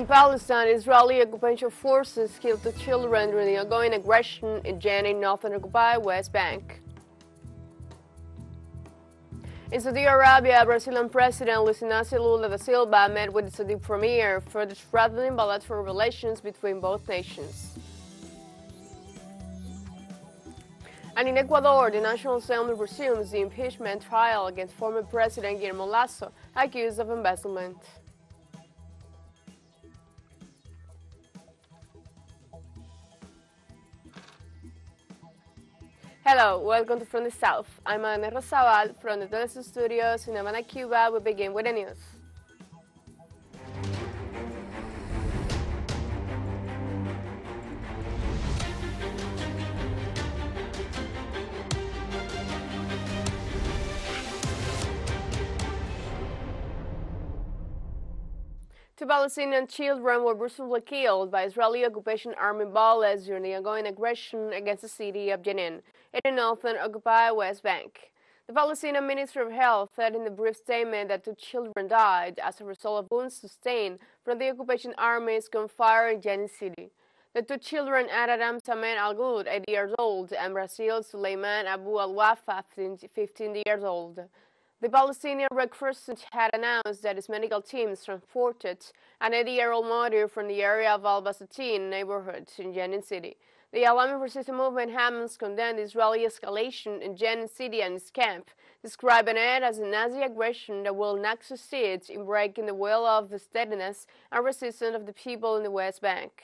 In Palestine, Israeli occupation forces killed 2 children during the ongoing aggression in Jenin, northern occupied West Bank. In Saudi Arabia, Brazilian President Luiz Inácio Lula da Silva met with the Saudi premier, further strengthening bilateral relations between both nations. And in Ecuador, the National Assembly resumes the impeachment trial against former President Guillermo Lasso, accused of embezzlement. Hello, welcome to From the South. I'm Ana Rosabal from the Telesu Studios in Havana, Cuba. We begin with the news. Two Palestinian children were brutally killed by Israeli occupation army bullets during the ongoing aggression against the city of Jenin in the northern occupied West Bank. The Palestinian Ministry of Health said in a brief statement that 2 children died as a result of wounds sustained from the occupation army's gunfire in Jenin city. The 2 children are Adam Samer Al-Good, 8 years old, and Brazil Suleiman Abu Al-Wafa, 15 years old. The Palestinian Red Crescent had announced that its medical teams transported an 80-year-old martyr from the area of Al-Basatin neighborhood in Jenin city. The Islamic Resistance Movement Hamas condemned Israeli escalation in Jenin city and its camp, describing it as a Nazi aggression that will not succeed in breaking the will of the steadiness and resistance of the people in the West Bank.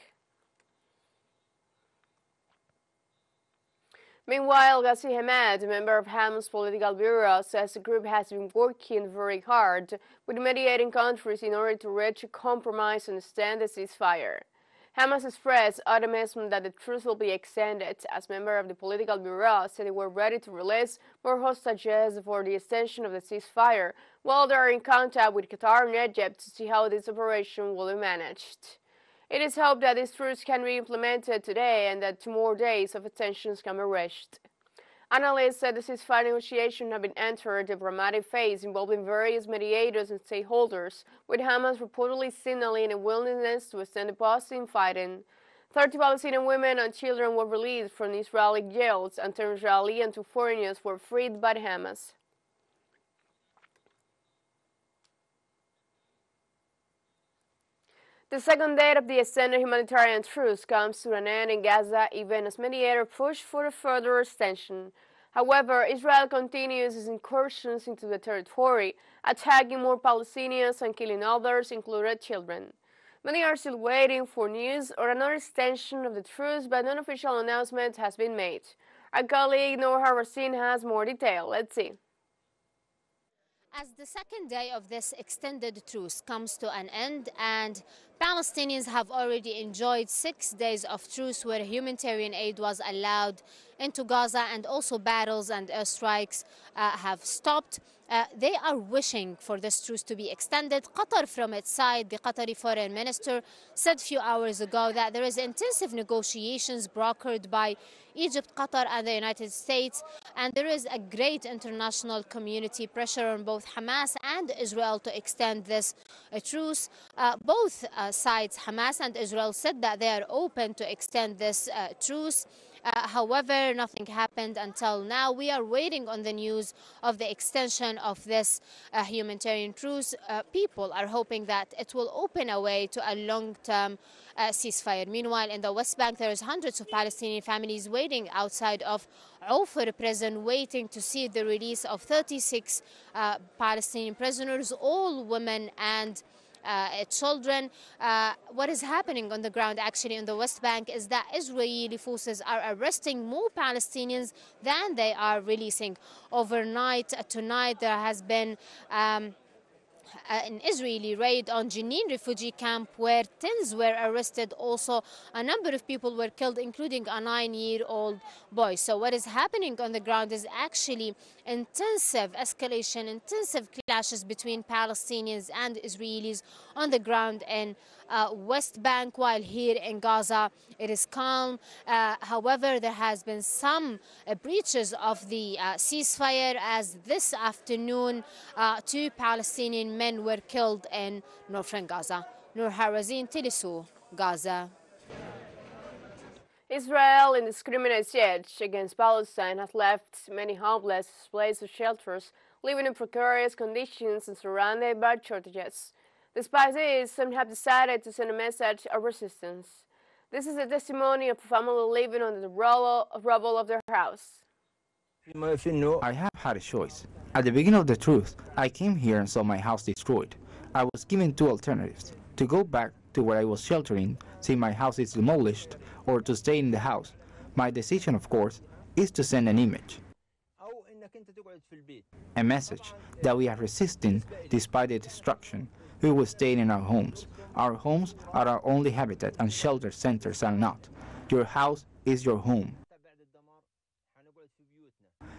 Meanwhile, Ghazi Hamad, a member of Hamas political bureau, says the group has been working very hard with mediating countries in order to reach a compromise and extend the ceasefire. Hamas expressed optimism that the truce will be extended, as member of the political bureau said they were ready to release more hostages for the extension of the ceasefire, while they are in contact with Qatar and Egypt to see how this operation will be managed. It is hoped that this truce can be implemented today and that 2 more days of tensions can be reached. Analysts said the ceasefire negotiations have been entered a dramatic phase involving various mediators and stakeholders, with Hamas reportedly signaling a willingness to extend the pause in fighting. 30 Palestinian women and children were released from Israeli jails, and 10 Israeli and 2 foreigners were freed by Hamas. The second day of the extended humanitarian truce comes to an end in Gaza, even as mediators push for a further extension. However, Israel continues its incursions into the territory, attacking more Palestinians and killing others, including children. Many are still waiting for news or another extension of the truce, but no official announcement has been made. Our colleague Noor Harasin has more detail. Let's see. As the second day of this extended truce comes to an end and Palestinians have already enjoyed 6 days of truce where humanitarian aid was allowed into Gaza and also battles and airstrikes have stopped, they are wishing for this truce to be extended. Qatar, from its side, the Qatari foreign minister said a few hours ago that there is intensive negotiations brokered by Egypt, Qatar and the United States, and there is a great international community pressure on both Hamas and Israel to extend this truce. Both sides, Hamas and Israel, said that they are open to extend this truce. However, nothing happened until now. We are waiting on the news of the extension of this humanitarian truce. People are hoping that it will open a way to a long-term ceasefire. Meanwhile, in the West Bank, there is hundreds of Palestinian families waiting outside of Ufr prison, waiting to see the release of 36 Palestinian prisoners, all women and children. What is happening on the ground actually in the West Bank is that Israeli forces are arresting more Palestinians than they are releasing. Overnight, tonight, there has been an Israeli raid on Jenin refugee camp where tens were arrested. Also, a number of people were killed, including a 9-year-old boy. So what is happening on the ground is actually intensive escalation, intensive clashes between Palestinians and Israelis on the ground in West Bank, while here in Gaza it is calm. However, there has been some breaches of the ceasefire, as this afternoon 2 Palestinian men were killed in northern Gaza. Nur Harazin, Tilisu, Gaza. Israel indiscriminate siege against Palestine has left many homeless, displaced of shelters, living in precarious conditions and surrounded by shortages. Despite this, some have decided to send a message of resistance. This is a testimony of a family living under the rubble of their house. I have had a choice. At the beginning of the truth, I came here and saw my house destroyed. I was given two alternatives: to go back to where I was sheltering, see my house is demolished, or to stay in the house. My decision, of course, is to send an image. A message that we are resisting despite the destruction. We will stay in our homes. Our homes are our only habitat, and shelter centers are not. Your house is your home,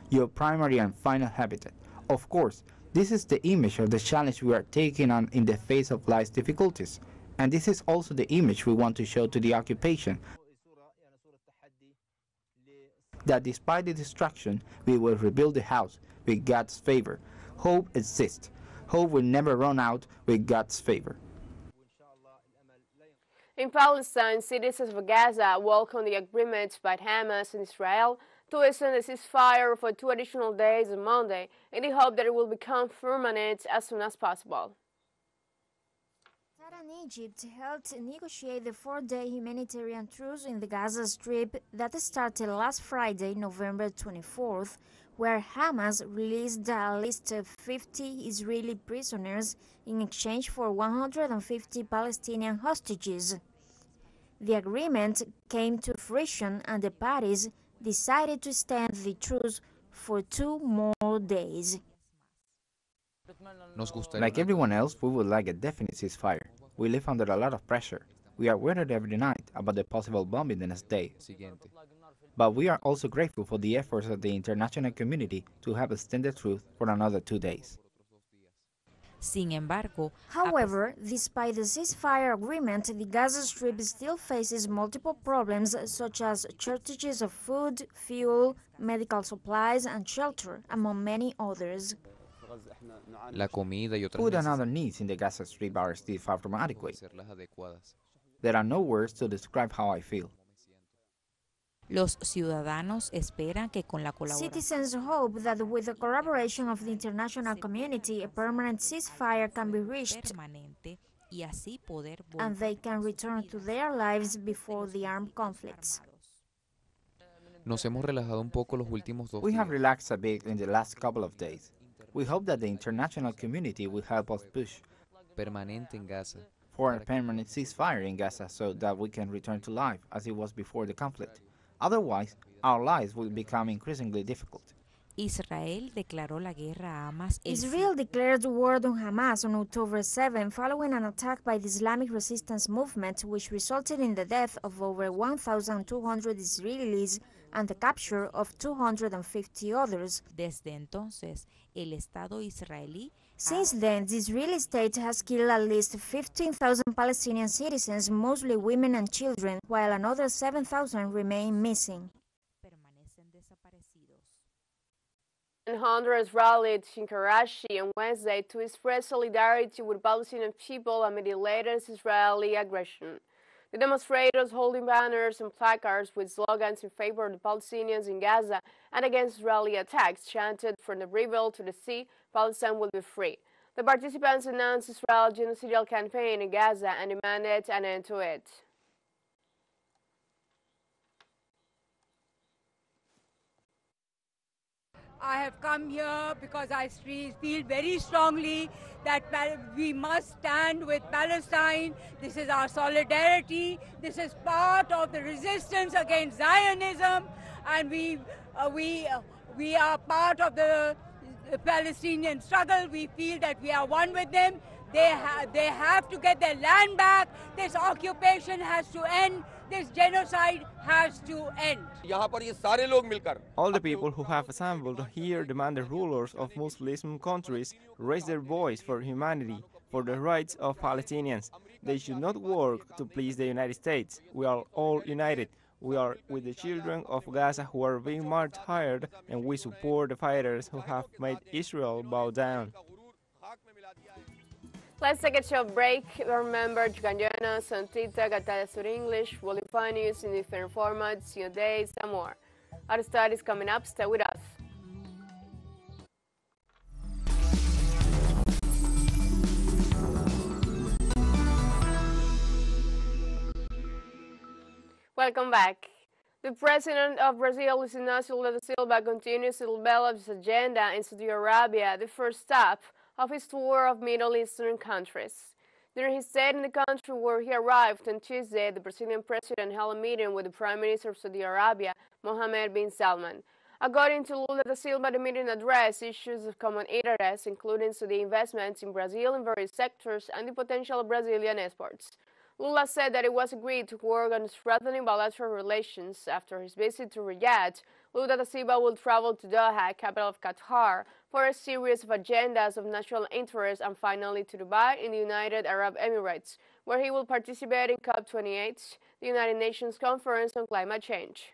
your primary and final habitat. Of course, this is the image of the challenge we are taking on in the face of life's difficulties. And this is also the image we want to show to the occupation, that despite the destruction, we will rebuild the house with God's favor. Hope exists. Hope will never run out with God's favor. In Palestine, citizens of Gaza welcome the agreement by Hamas and Israel to extend the ceasefire for 2 additional days on Monday in the hope that it will become permanent as soon as possible. Qatar and Egypt helped negotiate the 4-day humanitarian truce in the Gaza Strip that started last Friday, November 24th, where Hamas released a list of 50 Israeli prisoners in exchange for 150 Palestinian hostages. The agreement came to fruition and the parties decided to extend the truce for 2 more days. Like everyone else, we would like a definite ceasefire. We live under a lot of pressure. We are worried every night about the possible bombing the next day. But we are also grateful for the efforts of the international community to have extended truce for another 2 days. However, despite the ceasefire agreement, the Gaza Strip still faces multiple problems such as shortages of food, fuel, medical supplies and shelter, among many others. Food and other needs in the Gaza Strip are still far from adequate. There are no words to describe how I feel. Citizens hope that with the collaboration of the international community, a permanent ceasefire can be reached and they can return to their lives before the armed conflicts. We have relaxed a bit in the last couple of days. We hope that the international community will help us push for a permanent ceasefire in Gaza so that we can return to life as it was before the conflict. Otherwise, our lives will become increasingly difficult. Israel declared war on Hamas on October 7 following an attack by the Islamic Resistance Movement which resulted in the death of over 1,200 Israelis and the capture of 250 others. Since then, the Israeli state has killed at least 15,000 Palestinian citizens, mostly women and children, while another 7,000 remain missing. Honduras rallied in Karachi on Wednesday to express solidarity with Palestinian people amid the latest Israeli aggression. The demonstrators holding banners and placards with slogans in favor of the Palestinians in Gaza and against Israeli attacks chanted, "From the river to the sea, Palestine will be free." The participants announced Israel's genocidal campaign in Gaza and demanded an end to it. I have come here because I feel very strongly that we must stand with Palestine. This is our solidarity. This is part of the resistance against Zionism, and we are part of the Palestinian struggle. We feel that we are one with them. They have to get their land back. This occupation has to end. This genocide has to end. All the people who have assembled here demand the rulers of Muslim countries raise their voice for humanity, for the rights of Palestinians. They should not work to please the United States. We are all united. We are with the children of Gaza who are being martyred, and we support the fighters who have made Israel bow down. Let's take a short break. Remember, you can join us on TikTok at Sur English. We'll find news in different formats, new days, and more. Our study is coming up. Stay with us. Welcome back. The President of Brazil, Luiz Inácio Lula da Silva, continues to develop his agenda in Saudi Arabia, the first stop of his tour of Middle Eastern countries. During his stay in the country where he arrived on Tuesday, the Brazilian president held a meeting with the Prime Minister of Saudi Arabia, Mohammed bin Salman. According to Lula da Silva, the meeting addressed issues of common interest, including Saudi investments in Brazil in various sectors and the potential of Brazilian exports. Lula said that it was agreed to work on strengthening bilateral relations. After his visit to Riyadh, Lula da Silva will travel to Doha, capital of Qatar, for a series of agendas of national interest, and finally to Dubai in the United Arab Emirates, where he will participate in COP28, the United Nations Conference on Climate Change.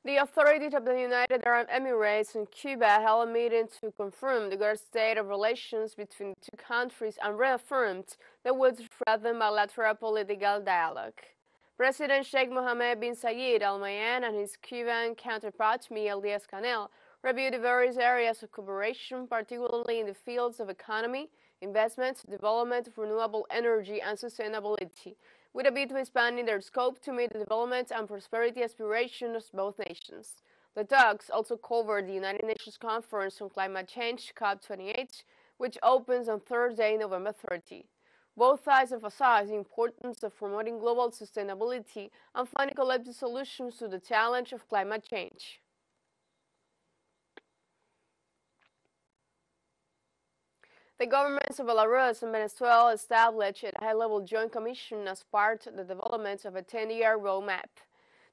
The authorities of the United Arab Emirates and Cuba held a meeting to confirm the good state of relations between the two countries and reaffirmed that would strengthen bilateral political dialogue. President Sheikh Mohammed bin Zayed Al Nahyan and his Cuban counterpart Miguel Díaz-Canel reviewed the various areas of cooperation, particularly in the fields of economy, investment, development of renewable energy, and sustainability, with a view to expanding their scope to meet the development and prosperity aspirations of both nations. The talks also covered the United Nations Conference on Climate Change, COP28, which opens on Thursday, November 30. Both sides emphasized the importance of promoting global sustainability and finding collective solutions to the challenge of climate change. The governments of Belarus and Venezuela established a high-level joint commission as part of the development of a 10-year roadmap.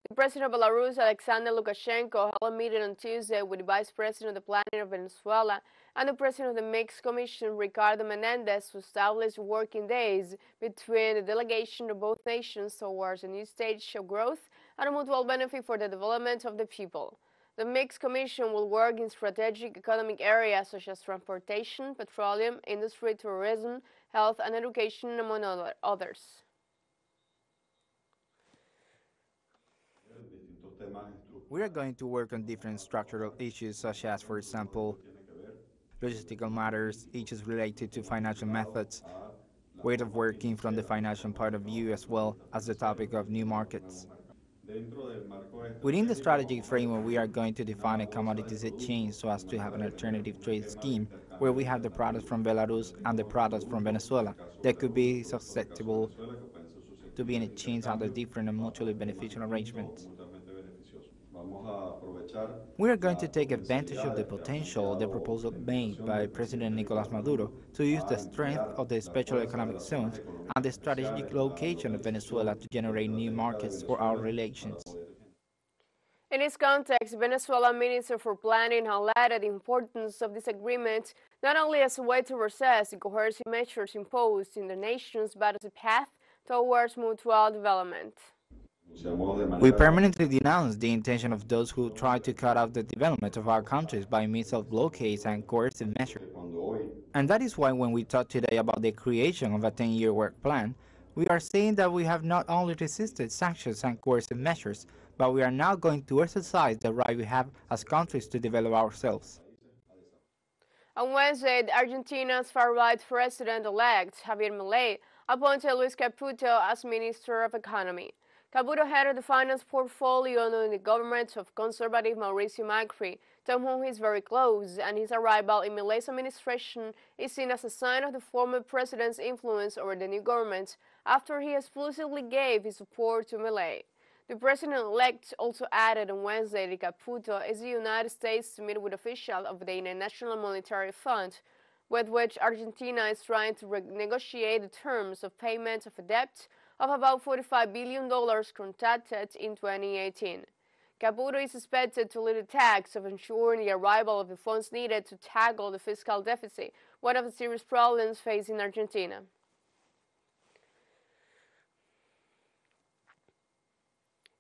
The president of Belarus, Alexander Lukashenko, held a meeting on Tuesday with the vice president of the planning of Venezuela and the president of the Mixed Commission, Ricardo Menendez, to establish working days between the delegation of both nations towards a new stage of growth and a mutual benefit for the development of the people. The Mixed Commission will work in strategic economic areas such as transportation, petroleum, industry, tourism, health, and education, among others. We are going to work on different structural issues such as, for example, logistical matters, issues related to financial methods, way of working from the financial point of view, as well as the topic of new markets. Within the strategic framework, we are going to define a commodities exchange so as to have an alternative trade scheme where we have the products from Belarus and the products from Venezuela that could be susceptible to being exchanged under different and mutually beneficial arrangements. We are going to take advantage of the potential of the proposal made by President Nicolás Maduro to use the strength of the special economic zones and the strategic location of Venezuela to generate new markets for our relations. In this context, Venezuelan Minister for Planning highlighted the importance of this agreement not only as a way to assess the coercive measures imposed in the nations, but as a path towards mutual development. We permanently denounce the intention of those who try to cut off the development of our countries by means of blockades and coercive measures. And that is why when we talk today about the creation of a 10-year work plan, we are saying that we have not only resisted sanctions and coercive measures, but we are now going to exercise the right we have as countries to develop ourselves. On Wednesday, Argentina's far-right president-elect, Javier Milei, appointed Luis Caputo as Minister of Economy. Caputo headed the finance portfolio under the government of conservative Mauricio Macri, to whom he is very close, and his arrival in Milei's administration is seen as a sign of the former president's influence over the new government after he explicitly gave his support to Milei. The president-elect also added on Wednesday that Caputo is the United States to meet with officials of the International Monetary Fund, with which Argentina is trying to renegotiate the terms of payment of a debt of about $45 billion contracted in 2018. Caputo is expected to lead the task of ensuring the arrival of the funds needed to tackle the fiscal deficit, one of the serious problems facing Argentina.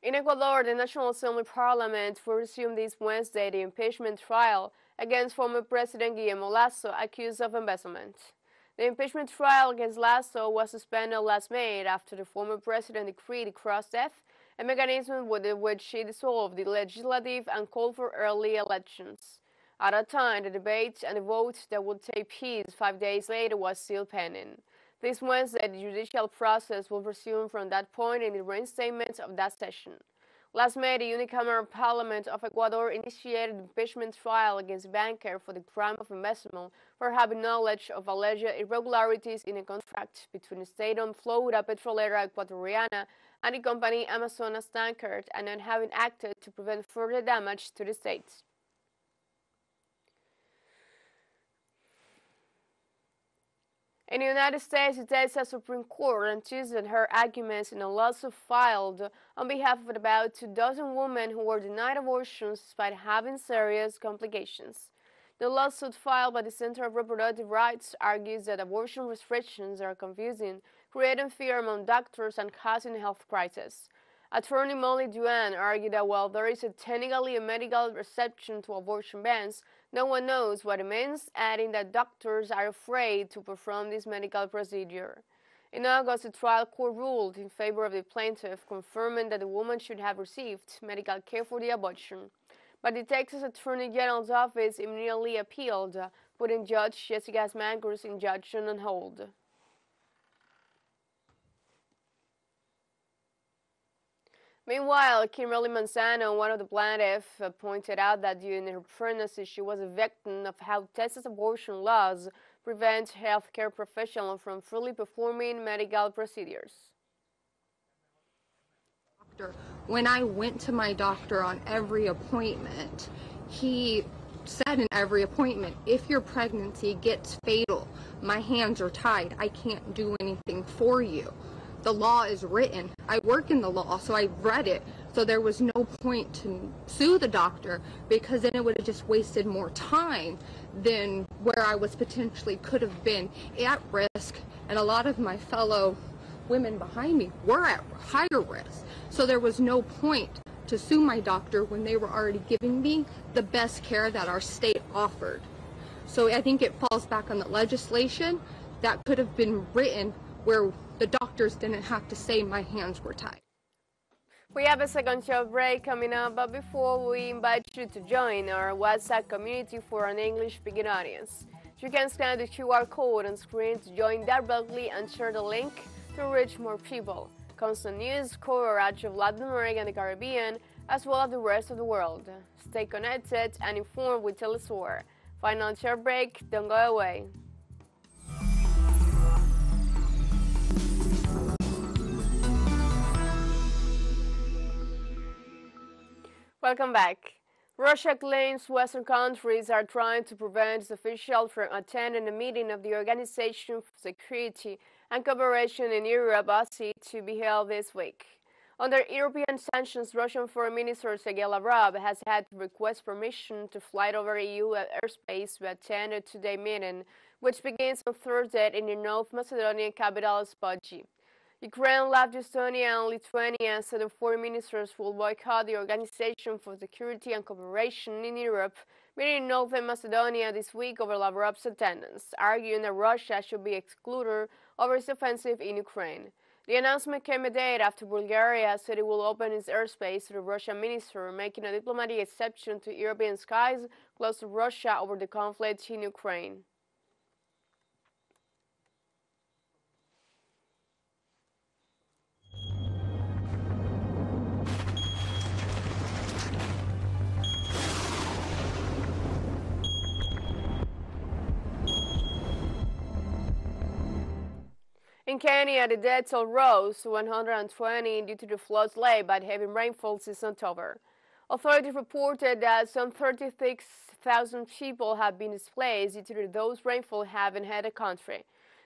In Ecuador, the National Assembly Parliament will resume this Wednesday the impeachment trial against former President Guillermo Lasso, accused of embezzlement. The impeachment trial against Lasso was suspended last May after the former president decreed cross-death, a mechanism with which he dissolved the legislative and called for early elections. At that time, the debate and the vote that would take place 5 days later was still pending. This Wednesday, the judicial process will resume from that point in the reinstatement of that session. Last May, the unicameral Parliament of Ecuador initiated an impeachment trial against a banker for the crime of embezzlement for having knowledge of alleged irregularities in a contract between the state-owned Florida Petrolera Ecuatoriana and the company Amazonas Tankers, and not having acted to prevent further damage to the state. In the United States, the Texas Supreme Court on Tuesday heard arguments in a lawsuit filed on behalf of about 2,000 women who were denied abortions despite having serious complications. The lawsuit filed by the Center of Reproductive Rights argues that abortion restrictions are confusing, creating fear among doctors and causing a health crisis. Attorney Molly Duane argued that while there is technically a medical exception to abortion bans, no one knows what it means, adding that doctors are afraid to perform this medical procedure. In August, the trial court ruled in favor of the plaintiff, confirming that the woman should have received medical care for the abortion. But the Texas Attorney General's office immediately appealed, putting Judge Jessica Smanger's injunction on hold. Meanwhile, Kimberly Manzano, one of the plaintiffs, pointed out that during her pregnancy she was a victim of how Texas abortion laws prevent healthcare professionals from freely performing medical procedures. When I went to my doctor on every appointment, he said in every appointment, if your pregnancy gets fatal, my hands are tied, I can't do anything for you. The law is written. I work in the law, so I read it. So there was no point to sue the doctor, because then it would have just wasted more time than where I was potentially could have been at risk. And a lot of my fellow women behind me were at higher risk. So there was no point to sue my doctor when they were already giving me the best care that our state offered. So I think it falls back on the legislation that could have been written where the doctors didn't have to say my hands were tied. We have a second show break coming up, but before we invite you to join our WhatsApp community for an English-speaking audience. You can scan the QR code on screen to join directly and share the link to reach more people. Constant news, coverage of Latin America and the Caribbean, as well as the rest of the world. Stay connected and informed with Telesur. Final show break, don't go away. Welcome back. Russia claims Western countries are trying to prevent its officials from attending a meeting of the Organization for Security and Cooperation in Europe, OSCE, to be held this week. Under European sanctions, Russian Foreign Minister Sergei Lavrov has had to request permission to fly over EU airspace to attend a two-day meeting, which begins on Thursday in the North Macedonian capital, Skopje. Ukraine, Latvia, Estonia, and Lithuania said the foreign ministers will boycott the Organization for Security and Cooperation in Europe, meeting in Northern Macedonia this week over Lavrov's attendance, arguing that Russia should be excluded over its offensive in Ukraine. The announcement came a day after Bulgaria said it will open its airspace to the Russian minister, making a diplomatic exception to European skies close to Russia over the conflict in Ukraine. In Kenya, the death toll rose to 120 due to the floods laid by heavy rainfall since October. Authorities reported that some 36,000 people have been displaced due to those rainfall having hit the country.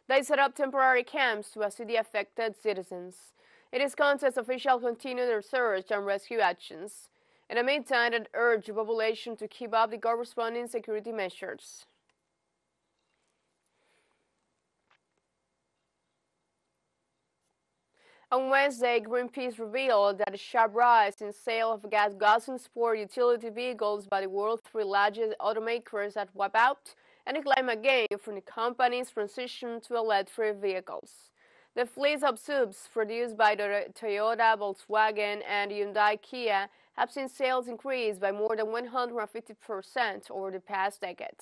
They set up temporary camps to assist the affected citizens. In this context, officials continue their search and rescue actions. In the meantime, they urge the population to keep up the corresponding security measures. On Wednesday, Greenpeace revealed that a sharp rise in sale of gas-guzzling sport utility vehicles by the world's three largest automakers had wiped out any climate gain from the company's transition to electric vehicles. The fleets of subs produced by Toyota, Volkswagen, and Hyundai Kia have seen sales increase by more than 150% over the past decade.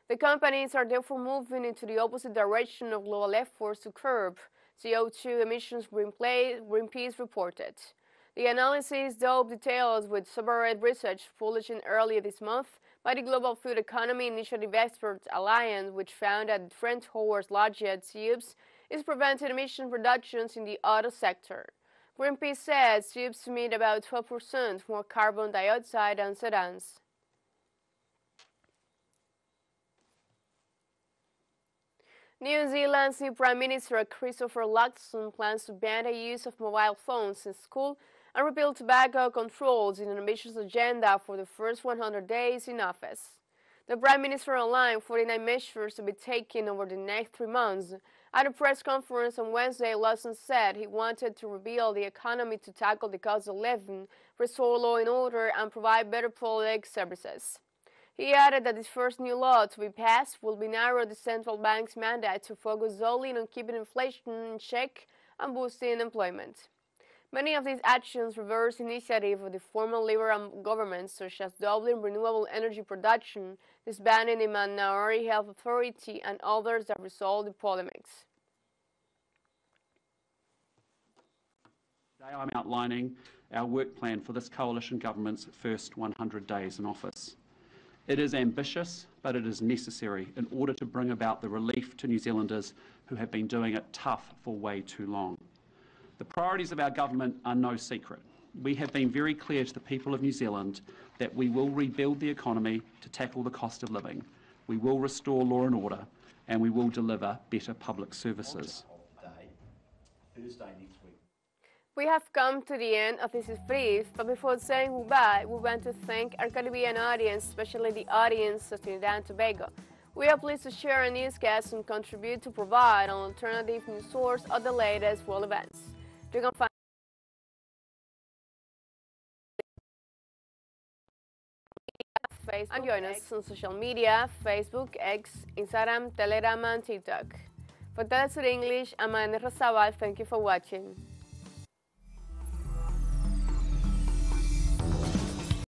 The companies are therefore moving into the opposite direction of global efforts to curb CO2 emissions, Greenpeace reported. The analysis dove details with separate research published earlier this month by the Global Food Economy Initiative Experts Alliance, which found that the trend towards larger tubes is preventing emission reductions in the auto sector. Greenpeace says tubes emit about 12% more carbon dioxide than sedans. New Zealand's new Prime Minister Christopher Luxon plans to ban the use of mobile phones in school and repeal tobacco controls in an ambitious agenda for the first 100 days in office. The Prime Minister outlined 49 measures to be taken over the next 3 months. At a press conference on Wednesday, Luxon said he wanted to rebuild the economy to tackle the cost of living, restore law and order, and provide better public services. He added that this first new law to be passed will narrow the central bank's mandate to focus solely on keeping inflation in check and boosting employment. Many of these actions reverse initiatives of the former Liberal governments, such as doubling renewable energy production, disbanding the Minority Health Authority, and others that resolve the polemics. Today I'm outlining our work plan for this coalition government's first 100 days in office. It is ambitious, but it is necessary in order to bring about the relief to New Zealanders who have been doing it tough for way too long. The priorities of our government are no secret. We have been very clear to the people of New Zealand that we will rebuild the economy to tackle the cost of living, we will restore law and order, and we will deliver better public services. We have come to the end of this brief, but before saying goodbye, we want to thank our Caribbean audience, especially the audience of Trinidad and Tobago. We are pleased to share our newscasts and contribute to provide an alternative news source of the latest world events. You can find and join us on social media, Facebook, X, Instagram, Telegram, and TikTok. For Telesur English, I'm Ana Rosabal. Thank you for watching.